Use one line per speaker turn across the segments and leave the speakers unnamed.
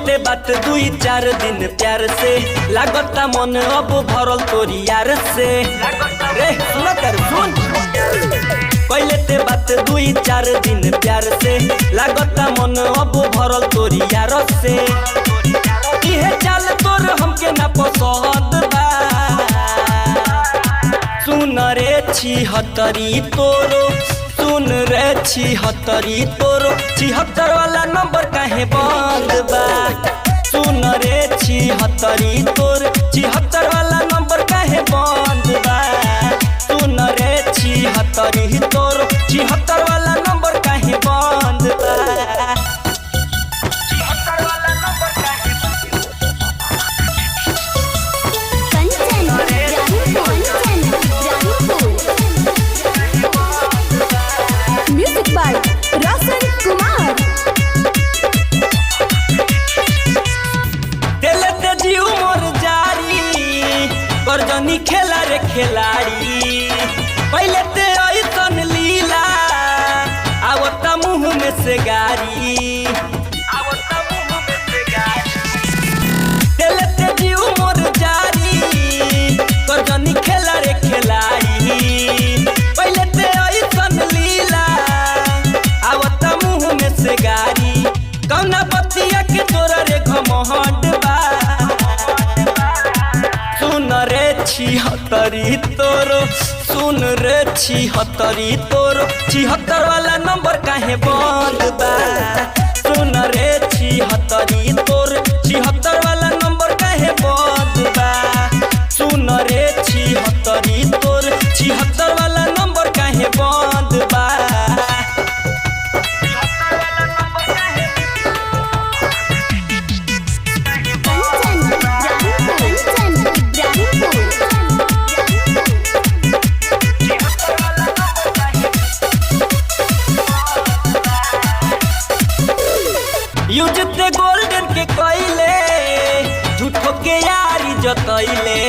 ते बात दुई चार दिन प्यार से लागता मन अब भरल तोरी यार से रे सुन कर सुन पहले ते बात दुई चार दिन प्यार से लागता मन अब भरल तोरी यार से इहे चाल तोर हमके ना पसंद बा सुन रे छिहत्तरी तोरो सुन रे छिहत्तरी तोरो 76 वाला नंबर काहे बंद बा सुन रे छिहत्तरी तोर 76 वाला नंबर काहे बंद बा सुन रे छिहत्तरी तोर 76 वाला नंबर काहे बंद बा करजनी खेला रे खिलाड़ी पहले ते ऐसन लीला आवता मुँह में से गारी तेले ते जीव मोर जारी करजनी खेला रे खिलाड़ी पहले ते ऐसन लीला आवता मुँह में से गारी कौना बतिया के तोरा रे घमंड बा सुन रे छिहत्तरी तोरो सुन रे छिहत्तरी तोरो 76 वाला नंबर काहे बंद बा सुन रे छिहत्तरी तोर 76 वाला नंबर काहे बंद बा सुन रे छिहत्तरी तोर 76 वाला नंबर काहे बंद बा यूज ते गोल्डन के कइले झूठो के यारी जतइले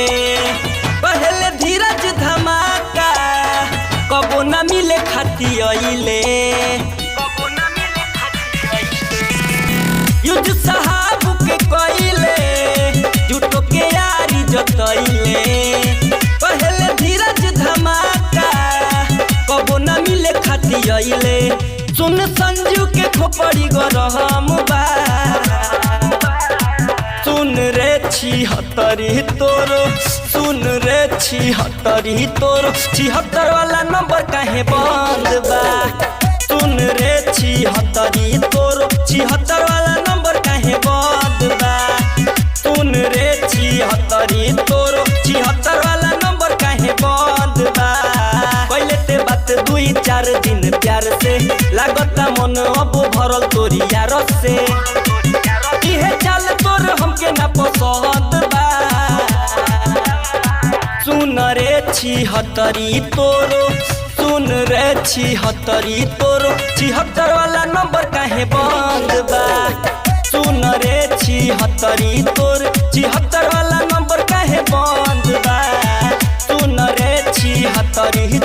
पहले धीरज धमाका कबो ना मिले खाती अइले यूज साहब के कइले झूठो के यारी जतइले पहले धीरज धमाका कबो ना मिले खाती अइले सुन संजू के खोपड़ी गरम बा सुन रे छिहत्तरी तोरो सुन रे छिहत्तरी तोरो 76 वाला नंबर काहे बंद बा सुन रे छिहत्तरी तोरो 76 वाला नंबर काहे बंद बा सुन रे छिहत्तरी तोरो 76 वाला नंबर काहे बंद बा पहले ते बात दुई चार दिन प्यार से लागता मन अब भरल तोरी यार से इहे चाल तोर हमके ना पसंद बा सुन रे छिहत्तरी तोरो सुन रे छिहत्तरी तोरो 76 वाला नंबर काहे बंद बा सुन रे छिहत्तरी तोर 76 वाला नंबर काहे बंद बा सुन रे छिहत्तरी